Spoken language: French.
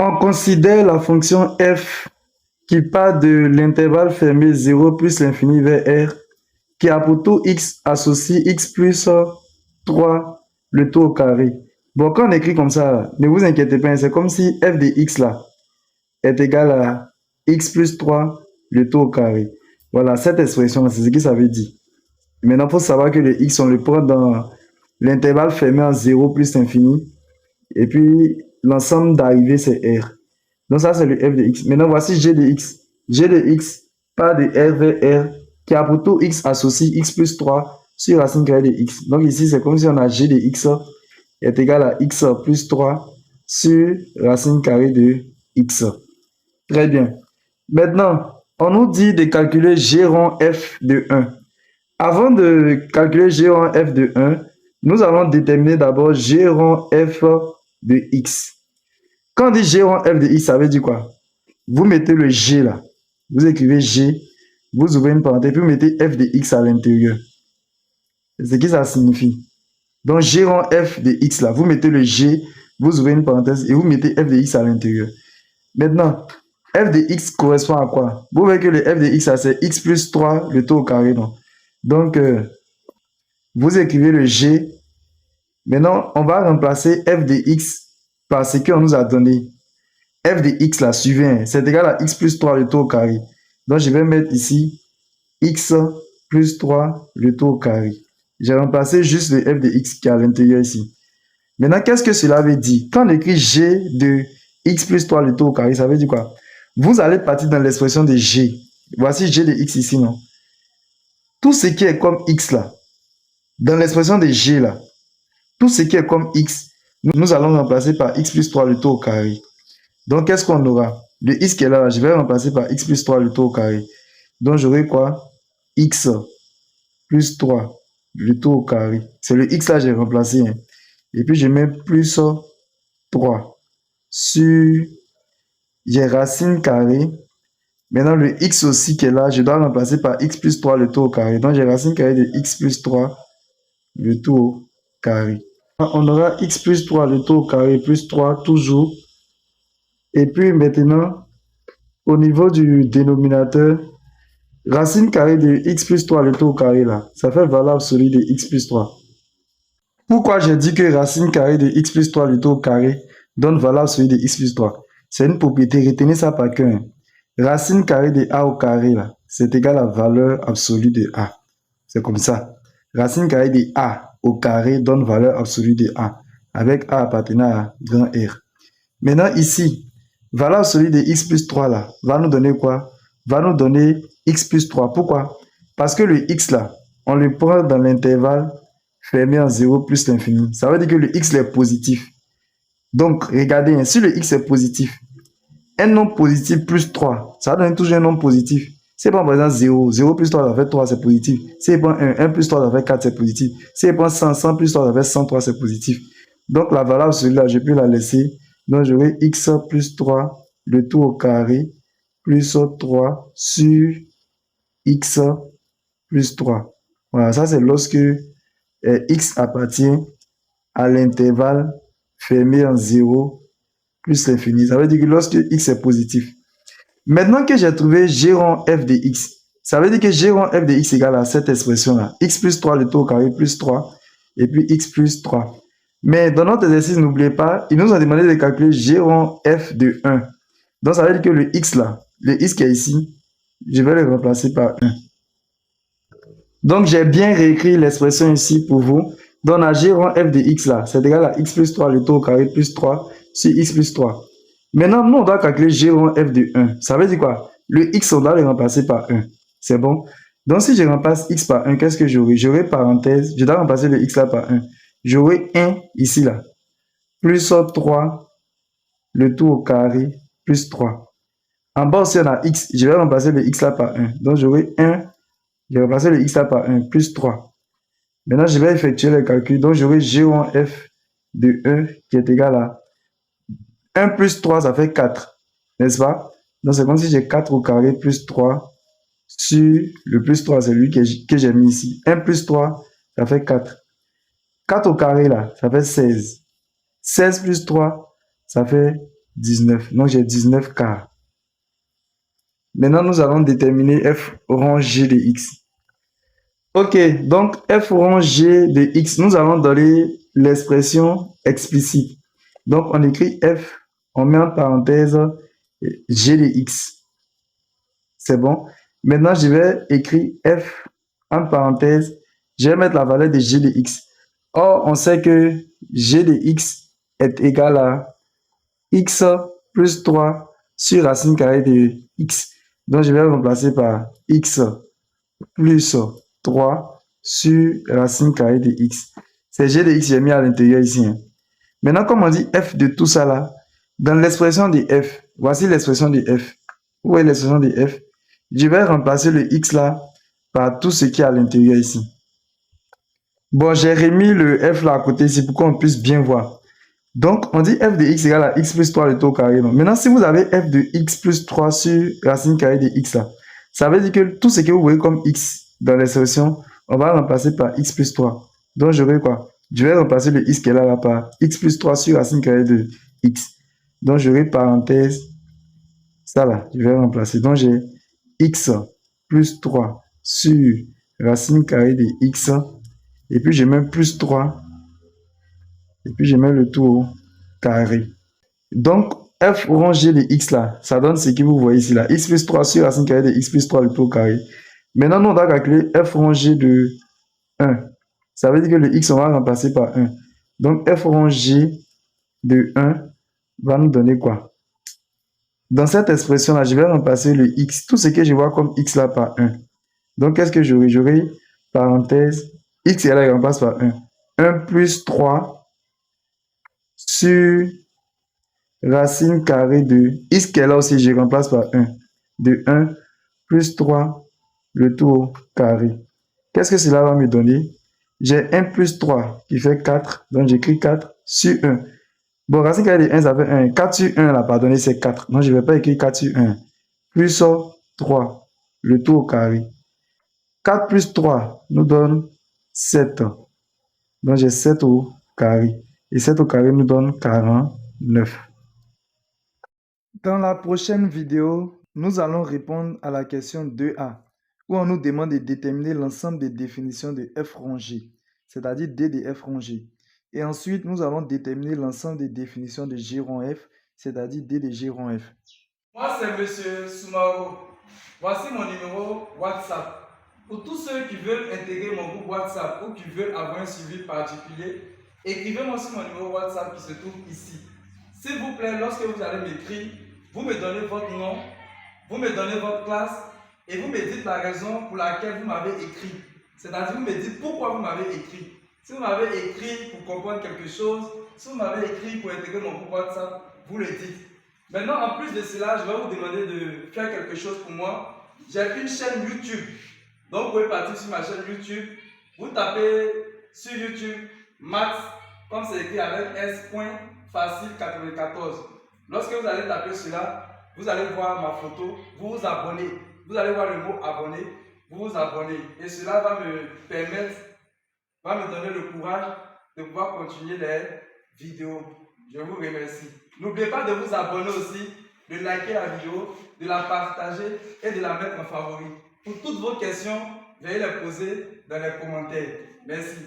On considère la fonction f qui part de l'intervalle fermé 0 plus l'infini vers R, qui a pour tout x associé x plus 3, le tout au carré. Bon, quand on écrit comme ça, ne vous inquiétez pas, c'est comme si f de x là est égal à x plus 3, le tout au carré. Voilà, cette expression, c'est ce que ça veut dire. Maintenant, il faut savoir que le x, on le prend dans l'intervalle fermé en 0 plus infini. Et puis, l'ensemble d'arrivée, c'est R. Donc, ça, c'est le f de x. Maintenant, voici g de x. G de x part de R vers R, qui a pour tout x associé x plus 3 sur racine carrée de x. Donc, ici, c'est comme si on a g de x est égal à x plus 3 sur racine carrée de x. Très bien. Maintenant, on nous dit de calculer g rond f de 1. Avant de calculer g rond f de 1, nous allons déterminer d'abord g rond f de x. Quand on dit g rond f de x, ça veut dire quoi? Vous mettez le g là, vous écrivez g, vous ouvrez une parenthèse, puis vous mettez f de x à l'intérieur. C'est ce que ça signifie. Donc g rond f de x là, vous mettez le g, vous ouvrez une parenthèse et vous mettez f de x à l'intérieur. Maintenant, f de x correspond à quoi? Vous voyez que le f de x là, c'est x plus 3, le tout au carré, non? Donc, vous écrivez le g. Maintenant, on va remplacer f de x par ce qu'on nous a donné. F de x là, suivez, c'est égal à x plus 3 le tout au carré. Donc, je vais mettre ici x plus 3 le tout au carré. J'ai remplacé juste le f de x qui est à l'intérieur ici. Maintenant, qu'est-ce que cela veut dire? Quand on écrit g de x plus 3 le tout au carré, ça veut dire quoi? Vous allez partir dans l'expression de g. Voici g de x ici, non? Tout ce qui est comme x là, dans l'expression de g là, tout ce qui est comme x, nous allons remplacer par x plus 3 le tout au carré. Donc, qu'est-ce qu'on aura? Le x qui est là, je vais remplacer par x plus 3 le tout au carré. Donc, j'aurai quoi? X plus 3 le tout au carré. C'est le x là que j'ai remplacé. Hein. Et puis, je mets plus 3 sur... J'ai racine carrée. Maintenant, le x aussi qui est là, je dois remplacer par x plus 3 le tout au carré. Donc, j'ai racine carrée de x plus 3 le tout au carré. On aura x plus 3 le tout au carré plus 3 toujours. Et puis maintenant, au niveau du dénominateur, racine carrée de x plus 3 le tout au carré là, ça fait valeur absolue de x plus 3. Pourquoi j'ai dit que racine carrée de x plus 3 le tout au carré donne valeur absolue de x plus 3? C'est une propriété, retenez ça par cœur. Racine carrée de a au carré là, c'est égal à valeur absolue de a. C'est comme ça. Racine carrée de a au carré donne valeur absolue de a, avec a appartenant à grand R. Maintenant ici, valeur absolue de x plus 3 là, va nous donner quoi? Va nous donner x plus 3. Pourquoi? Parce que le x là, on le prend dans l'intervalle fermé en 0 plus l'infini. Ça veut dire que le x est positif. Donc, regardez, si le x est positif, un nombre positif plus 3, ça donne toujours un nombre positif. Si par exemple 0, 0 plus 3, ça fait 3, c'est positif. Si prend 1, 1 plus 3, ça fait 4, c'est positif. Si prend 100, 100 plus 3, ça fait 103, c'est positif. Donc, la valeur celui-là, je peux la laisser. Donc, j'aurai x plus 3, le tout au carré, plus 3 sur x plus 3. Voilà, ça c'est lorsque x appartient à l'intervalle fermé en 0 plus l'infini. Ça veut dire que lorsque x est positif. Maintenant que j'ai trouvé g rond f de x, ça veut dire que g rond f de x égale à cette expression-là. X plus 3 le tout au carré plus 3 et puis x plus 3. Mais dans notre exercice, n'oubliez pas, ils nous ont demandé de calculer g rond f de 1. Donc ça veut dire que le x là, le x qui est ici, je vais le remplacer par 1. Donc j'ai bien réécrit l'expression ici pour vous. Donc on a g rond f de x là, c'est égal à x plus 3 le tout au carré plus 3 sur x plus 3. Maintenant, nous, on doit calculer g rond f de 1. Ça veut dire quoi? Le x, on doit le remplacer par 1. C'est bon? Donc, si je remplace x par 1, qu'est-ce que j'aurai? J'aurai parenthèse, je dois remplacer le x là par 1. J'aurai 1 ici là, plus 3, le tout au carré, plus 3. En bas aussi, on a x, je vais remplacer le x là par 1. Donc, j'aurai 1, je vais remplacer le x là par 1, plus 3. Maintenant, je vais effectuer le calcul. Donc, j'aurai g rond f de 1 qui est égal à 1 plus 3, ça fait 4, n'est-ce pas? Donc, c'est comme si j'ai 4 au carré plus 3 sur le plus 3, c'est lui que j'ai mis ici. 1 plus 3, ça fait 4. 4 au carré, là, ça fait 16. 16 plus 3, ça fait 19. Donc, j'ai 19 quarts. Maintenant, nous allons déterminer f rond g de x. Ok, donc f rond g de x, nous allons donner l'expression explicite. Donc, on écrit f, on met en parenthèse g de x. C'est bon. Maintenant, je vais écrire f en parenthèse. Je vais mettre la valeur de g de x. Or, on sait que g de x est égal à x plus 3 sur racine carrée de x. Donc, je vais remplacer par x plus 3 sur racine carrée de x. C'est g de x, j'ai mis à l'intérieur ici. Maintenant, comme on dit f de tout ça là, dans l'expression de f, voici l'expression de f. Où est l'expression de f? Je vais remplacer le x là par tout ce qui est à l'intérieur ici. Bon, j'ai remis le f là à côté ici pour qu'on puisse bien voir. Donc, on dit f de x égale à x plus 3 le tout au carré. Non? Maintenant, si vous avez f de x plus 3 sur racine carrée de x là, ça veut dire que tout ce que vous voyez comme x dans l'expression, on va remplacer par x plus 3. Donc, j'aurai quoi? Je vais remplacer le x qui est là par x plus 3 sur racine carrée de x. Donc, j'aurai parenthèse, ça là, je vais remplacer. Donc, j'ai x plus 3 sur racine carrée de x. Et puis, je mets plus 3. Et puis, je mets le tout au carré. Donc, f rond g de x là, ça donne ce que vous voyez ici là. X plus 3 sur racine carrée de x plus 3 le tout au carré. Maintenant, nous, on va calculer f rond g de 1. Ça veut dire que le x, on va remplacer par 1. Donc, f rond g de 1 va nous donner quoi? Dans cette expression-là, je vais remplacer le x, tout ce que je vois comme x là par 1. Donc, qu'est-ce que j'aurai? J'aurai, parenthèse, x et là, il remplace par 1. 1 plus 3 sur racine carrée de x qui est là aussi, je remplace par 1. De 1 plus 3, le tout au carré. Qu'est-ce que cela va me donner? J'ai 1 plus 3 qui fait 4, donc j'écris 4 sur 1. Bon, racine carrée de 1, ça fait 1. 4 sur 1, là, pardonnez, c'est 4. Donc, je ne vais pas écrire 4 sur 1. Plus 3, le tout au carré. 4 plus 3 nous donne 7. Donc, j'ai 7 au carré. Et 7 au carré nous donne 49. Dans la prochaine vidéo, nous allons répondre à la question 2A, où on nous demande de déterminer l'ensemble des définitions de f rongé, c'est-à-dire D de f rongé. Et ensuite, nous allons déterminer l'ensemble des définitions de G rond f, c'est-à-dire D de G rond f. Moi, c'est Monsieur Soumaro. Voici mon numéro WhatsApp. Pour tous ceux qui veulent intégrer mon groupe WhatsApp ou qui veulent avoir un suivi particulier, écrivez-moi sur mon numéro WhatsApp qui se trouve ici. S'il vous plaît, lorsque vous allez m'écrire, vous me donnez votre nom, vous me donnez votre classe et vous me dites la raison pour laquelle vous m'avez écrit. C'est-à-dire, vous me dites pourquoi vous m'avez écrit. Si vous m'avez écrit pour comprendre quelque chose, si vous m'avez écrit pour intégrer mon groupe WhatsApp, vous le dites. Maintenant, en plus de cela, je vais vous demander de faire quelque chose pour moi. J'ai une chaîne YouTube. Donc, vous pouvez partir sur ma chaîne YouTube. Vous tapez sur YouTube Max, comme c'est écrit avec S.Facile94. Lorsque vous allez taper cela, vous allez voir ma photo, vous vous abonnez. Vous allez voir le mot abonner, vous vous abonnez. Et cela va me permettre, va me donner le courage de pouvoir continuer les vidéos. Je vous remercie. N'oubliez pas de vous abonner aussi, de liker la vidéo, de la partager et de la mettre en favori. Pour toutes vos questions, veuillez les poser dans les commentaires. Merci.